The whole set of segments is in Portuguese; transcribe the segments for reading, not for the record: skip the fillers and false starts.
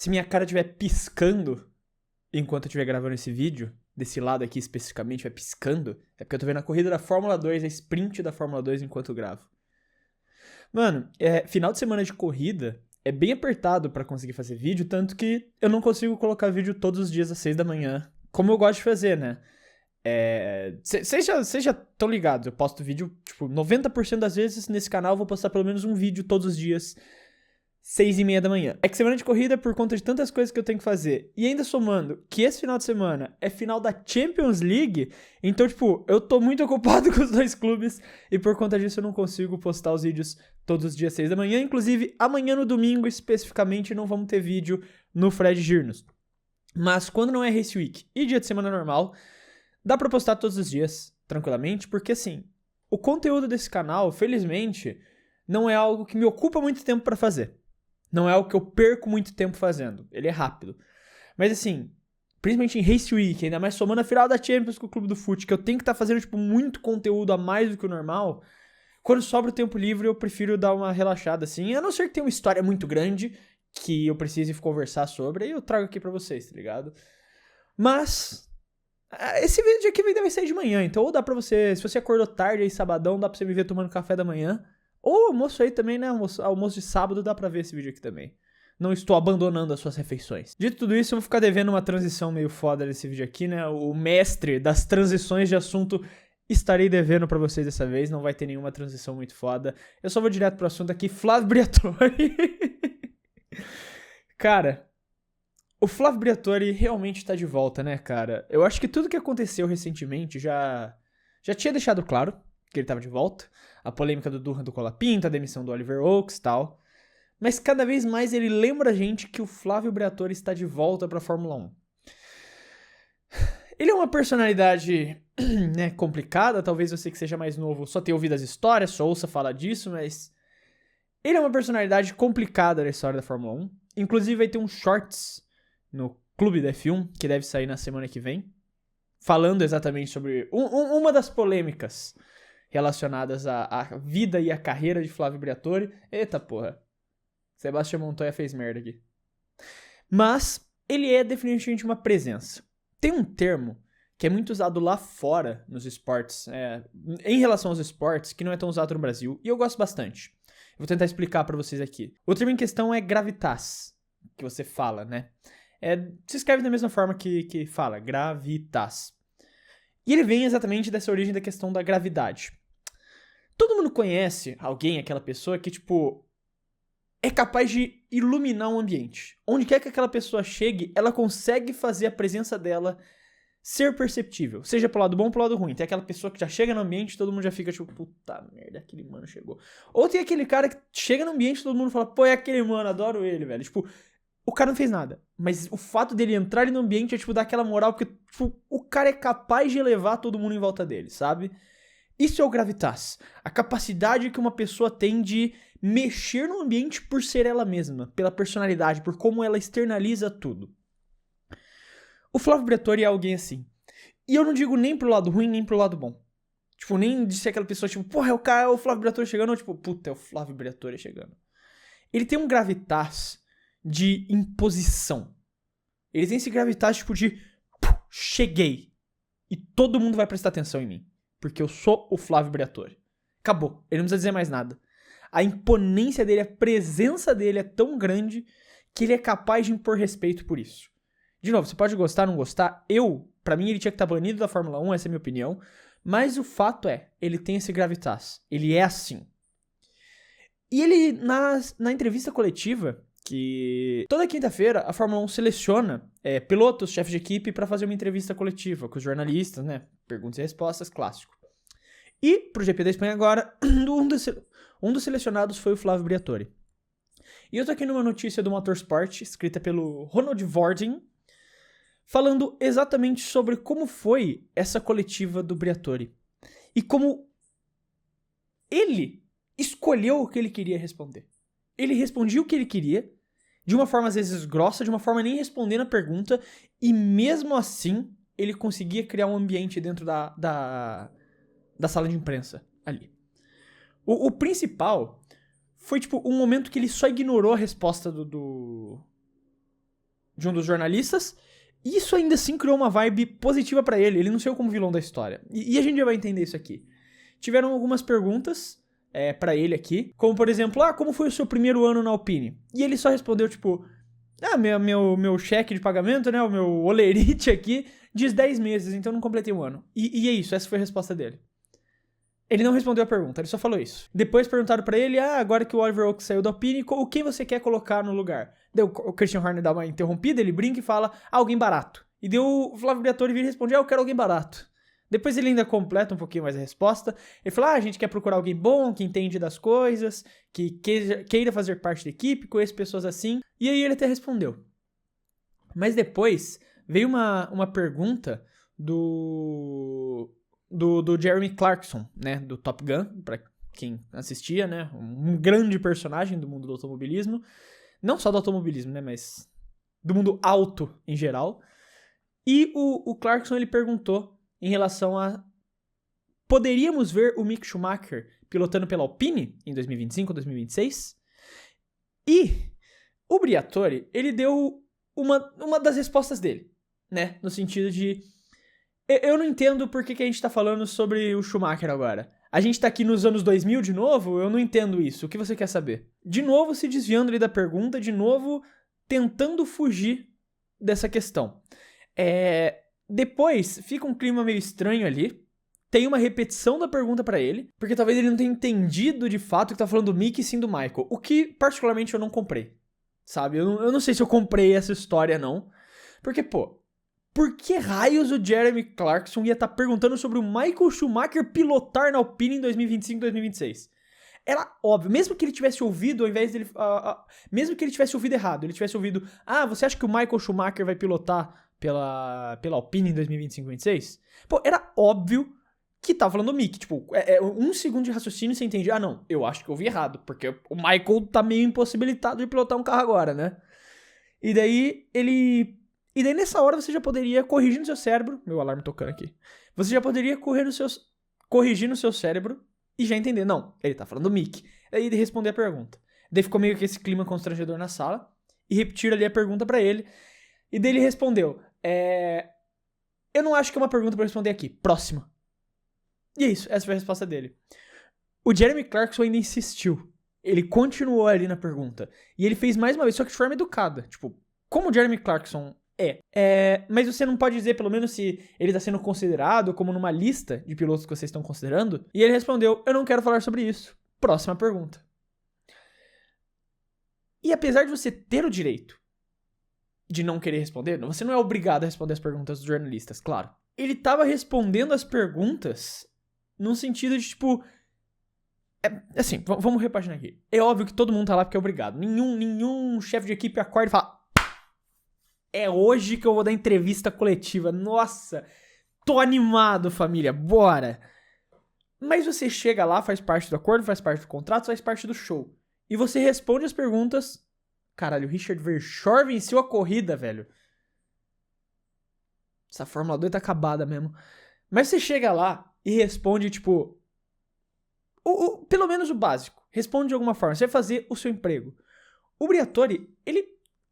Se minha cara estiver piscando enquanto eu estiver gravando esse vídeo, desse lado aqui especificamente, vai piscando, é porque eu tô vendo a corrida da Fórmula 2, a sprint da Fórmula 2 enquanto eu gravo. Mano, final de semana de corrida é bem apertado pra conseguir fazer vídeo, tanto que eu não consigo colocar vídeo todos os dias às 6 da manhã, como eu gosto de fazer, né? Vocês já estão ligados, eu posto vídeo, tipo, 90% das vezes nesse canal eu vou postar pelo menos um vídeo todos os dias, 6:30 da manhã. É que semana de corrida é por conta de tantas coisas que eu tenho que fazer. E ainda somando que esse final de semana é final da Champions League, então, tipo, eu tô muito ocupado com os dois clubes e por conta disso eu não consigo postar os vídeos todos os dias 6 da manhã. Inclusive, amanhã no domingo, especificamente, não vamos ter vídeo no Fred Girnos. Mas quando não é Race Week e dia de semana normal, dá pra postar todos os dias, tranquilamente, porque assim, o conteúdo desse canal, felizmente, não é algo que me ocupa muito tempo pra fazer. Não é algo que eu perco muito tempo fazendo. Ele é rápido. Mas assim, principalmente em Race Week, ainda mais somando a final da Champions com o Clube do Fute, que eu tenho que estar fazendo tipo, muito conteúdo a mais do que o normal, quando sobra o tempo livre eu prefiro dar uma relaxada assim, a não ser que tenha uma história muito grande que eu precise conversar sobre, aí eu trago aqui pra vocês, tá ligado? Mas esse vídeo aqui deve sair de manhã, então ou dá pra você, se você acordou tarde aí sabadão, dá pra você me ver tomando café da manhã. Ou almoço aí também, né? Almoço de sábado dá pra ver esse vídeo aqui também. Não estou abandonando as suas refeições. Dito tudo isso, eu vou ficar devendo uma transição meio foda nesse vídeo aqui, né? O mestre das transições de assunto estarei devendo pra vocês dessa vez. Não vai ter nenhuma transição muito foda. Eu só vou direto pro assunto aqui. Flávio Briatore. Cara, o Flávio Briatore realmente tá de volta, né, cara? Eu acho que tudo que aconteceu recentemente já tinha deixado claro que ele tava de volta. A polêmica do Durham do Colapinto, a demissão do Oliver Oaks e tal. Mas cada vez mais ele lembra a gente que o Flávio Briatore está de volta pra Fórmula 1. Ele é uma personalidade, né, complicada. Talvez você que seja mais novo só tenha ouvido as histórias, só ouça falar disso, mas ele é uma personalidade complicada na história da Fórmula 1. Inclusive vai ter um shorts no Clube da F1, que deve sair na semana que vem, falando exatamente sobre uma das polêmicas relacionadas à vida e à carreira de Flávio Briatore. Eita porra, Sebastião Montoya fez merda aqui. Mas ele é definitivamente uma presença. Tem um termo que é muito usado lá fora nos esportes, em relação aos esportes, que não é tão usado no Brasil, e eu gosto bastante. Eu vou tentar explicar pra vocês aqui. O termo em questão é gravitas, que você fala, né? Se escreve da mesma forma que fala, gravitas. E ele vem exatamente dessa origem da questão da gravidade. Todo mundo conhece alguém, aquela pessoa que, tipo, é capaz de iluminar um ambiente. Onde quer que aquela pessoa chegue, ela consegue fazer a presença dela ser perceptível. Seja pro lado bom ou pro lado ruim. Tem aquela pessoa que já chega no ambiente e todo mundo já fica tipo, puta merda, aquele mano chegou. Ou tem aquele cara que chega no ambiente e todo mundo fala, pô, é aquele mano, adoro ele, velho. Tipo, o cara não fez nada. Mas o fato dele entrar ali no ambiente é, tipo, dar aquela moral, porque, tipo, o cara é capaz de elevar todo mundo em volta dele, sabe? Isso é o gravitas. A capacidade que uma pessoa tem de mexer no ambiente por ser ela mesma, pela personalidade, por como ela externaliza tudo. O Flávio Briatore é alguém assim. E eu não digo nem pro lado ruim, nem pro lado bom. Tipo, nem de ser aquela pessoa, tipo, porra, é o Flávio Briatore chegando, ou tipo, puta, é o Flávio Briatore chegando. Ele tem um gravitas de imposição. Ele tem esse gravitas, tipo, de cheguei. E todo mundo vai prestar atenção em mim. Porque eu sou o Flávio Briatore. Acabou. Ele não precisa dizer mais nada. A imponência dele, a presença dele é tão grande que ele é capaz de impor respeito por isso. De novo, você pode gostar ou não gostar. Pra mim, ele tinha que estar banido da Fórmula 1, essa é a minha opinião. Mas o fato é, ele tem esse gravitas. Ele é assim. E ele, na entrevista coletiva, que toda quinta-feira a Fórmula 1 seleciona pilotos, chefes de equipe, para fazer uma entrevista coletiva com os jornalistas, né? Perguntas e respostas, clássico. E, pro GP da Espanha agora, um dos selecionados foi o Flávio Briatore. E eu tô aqui numa notícia do Motorsport, escrita pelo Ronald Vording, falando exatamente sobre como foi essa coletiva do Briatore. E como ele escolheu o que ele queria responder. Ele respondia o que ele queria, de uma forma às vezes grossa, de uma forma nem respondendo a pergunta, e mesmo assim ele conseguia criar um ambiente dentro da sala de imprensa ali. O principal foi tipo um momento que ele só ignorou a resposta do de um dos jornalistas. E isso ainda assim criou uma vibe positiva pra ele. Ele não saiu como vilão da história. E a gente já vai entender isso aqui. Tiveram algumas perguntas pra ele aqui. Como, por exemplo, como foi o seu primeiro ano na Alpine? E ele só respondeu, tipo... meu cheque de pagamento, né? O meu olerite aqui diz 10 meses, então eu não completei um ano. E é isso, essa foi a resposta dele. Ele não respondeu a pergunta, ele só falou isso. Depois perguntaram pra ele, agora que o Oliver Oaks saiu da Alpine, o que você quer colocar no lugar? Daí o Christian Horner dá uma interrompida, ele brinca e fala, alguém barato. E daí o Flávio Briatore vira e responde, eu quero alguém barato. Depois ele ainda completa um pouquinho mais a resposta. Ele fala, a gente quer procurar alguém bom, que entende das coisas, que queira fazer parte da equipe, conhece pessoas assim. E aí ele até respondeu. Mas depois veio uma pergunta do Jeremy Clarkson, né, do Top Gun, pra quem assistia, né, um grande personagem do mundo do automobilismo. Não só do automobilismo, né, mas do mundo auto em geral. E o Clarkson, ele perguntou em relação a... Poderíamos ver o Mick Schumacher pilotando pela Alpine em 2025 ou 2026? E o Briatore, ele deu uma das respostas dele, né? No sentido de... Eu não entendo por que a gente tá falando sobre o Schumacher agora. A gente tá aqui nos anos 2000 de novo? Eu não entendo isso. O que você quer saber? De novo se desviando ali da pergunta, de novo tentando fugir dessa questão. Depois, fica um clima meio estranho ali. Tem uma repetição da pergunta pra ele, porque talvez ele não tenha entendido de fato que tá falando do Mick e sim do Michael. O que, particularmente, eu não comprei. Sabe? Eu não sei se eu comprei essa história, não. Porque, por que raios o Jeremy Clarkson ia estar perguntando sobre o Michael Schumacher pilotar na Alpine em 2025 e 2026? Era óbvio, mesmo que ele tivesse ouvido, ao invés dele... mesmo que ele tivesse ouvido errado, ele tivesse ouvido... você acha que o Michael Schumacher vai pilotar pela Alpine em 2025 e 2026? Era óbvio que tava falando do Mick. Tipo, um segundo de raciocínio você entende. Não, eu acho que eu ouvi errado, porque o Michael tá meio impossibilitado de pilotar um carro agora, né? E daí nessa hora você já poderia corrigir no seu cérebro... Meu alarme tocando aqui. Você já poderia corrigir no seu cérebro e já entender. Não, ele tá falando do Mick. Aí ele responder a pergunta. Daí ficou meio que esse clima constrangedor na sala. E repetiram ali a pergunta pra ele. E daí ele respondeu. Eu não acho que é uma pergunta pra responder aqui. Próxima. E é isso, essa foi a resposta dele. O Jeremy Clarkson ainda insistiu. Ele continuou ali na pergunta. E ele fez mais uma vez, só que de forma educada. Tipo, como o Jeremy Clarkson mas você não pode dizer, pelo menos, se ele está sendo considerado como numa lista de pilotos que vocês estão considerando? E ele respondeu, eu não quero falar sobre isso. Próxima pergunta. E apesar de você ter o direito de não querer responder, você não é obrigado a responder as perguntas dos jornalistas, claro. Ele estava respondendo as perguntas num sentido de, tipo... assim, vamos repaginar aqui. É óbvio que todo mundo tá lá porque é obrigado. Nenhum chefe de equipe acorda e fala... É hoje que eu vou dar entrevista coletiva. Nossa, tô animado, família. Bora. Mas você chega lá, faz parte do acordo, faz parte do contrato, faz parte do show. E você responde as perguntas. Caralho, o Richard Verschoor venceu a corrida, velho. Essa Fórmula 2 tá acabada mesmo. Mas você chega lá e responde, tipo... pelo menos o básico. Responde de alguma forma. Você vai fazer o seu emprego. O Briatore, ele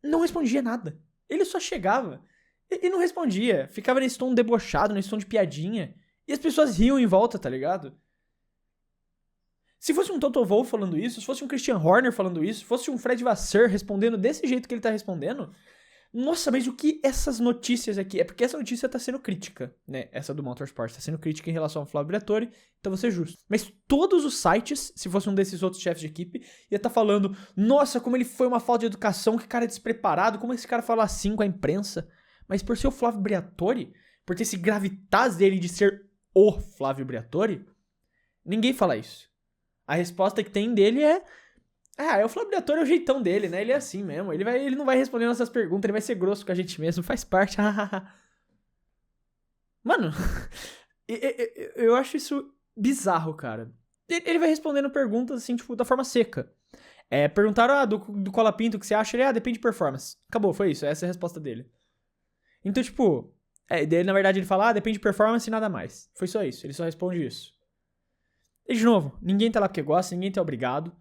não respondia nada. Ele só chegava e não respondia. Ficava nesse tom debochado, nesse tom de piadinha. E as pessoas riam em volta, tá ligado? Se fosse um Toto Wolff falando isso, se fosse um Christian Horner falando isso, se fosse um Fred Vasseur respondendo desse jeito que ele tá respondendo... Nossa, mas o que essas notícias aqui... É porque essa notícia tá sendo crítica, né? Essa do Motorsport tá sendo crítica em relação ao Flávio Briatore, então vou ser justo. Mas todos os sites, se fosse um desses outros chefes de equipe, ia estar falando... Nossa, como ele foi uma falta de educação, que cara despreparado, como esse cara fala assim com a imprensa. Mas por ser o Flávio Briatore, por ter esse gravitas dele de ser o Flávio Briatore, ninguém fala isso. A resposta que tem dele é... o Flávio Briatore é o jeitão dele, né? Ele é assim mesmo. Ele não vai responder nossas perguntas, ele vai ser grosso com a gente mesmo. Faz parte. Mano, eu acho isso bizarro, cara. Ele vai respondendo perguntas, assim, tipo, da forma seca. Perguntaram, do Colapinto, o que você acha? Ele, depende de performance. Acabou, foi isso. Essa é a resposta dele. Então, tipo... daí, na verdade, ele fala, depende de performance e nada mais. Foi só isso. Ele só responde isso. E, de novo, ninguém tá lá porque gosta, ninguém tá obrigado.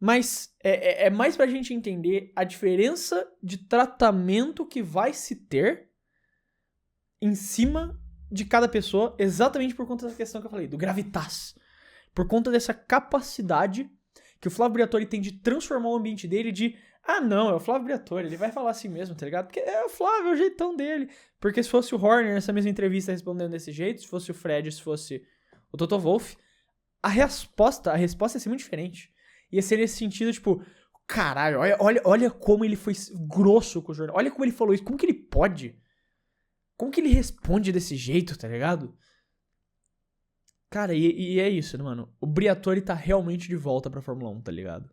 Mas é mais pra gente entender a diferença de tratamento que vai se ter em cima de cada pessoa, exatamente por conta dessa questão que eu falei, do gravitas. Por conta dessa capacidade que o Flávio Briatore tem de transformar o ambiente dele de... Ah, não, é o Flávio Briatore, ele vai falar assim mesmo, tá ligado? Porque é o Flávio, é o jeitão dele. Porque se fosse o Horner nessa mesma entrevista respondendo desse jeito, se fosse o Fred, se fosse o Toto Wolff, a resposta ia ser muito diferente. Ia ser nesse sentido, tipo... Caralho, olha como ele foi grosso com o jornal. Olha como ele falou isso. Como que ele pode? Como que ele responde desse jeito, tá ligado? Cara, e é isso, né, mano? O Briatore tá realmente de volta pra Fórmula 1, tá ligado?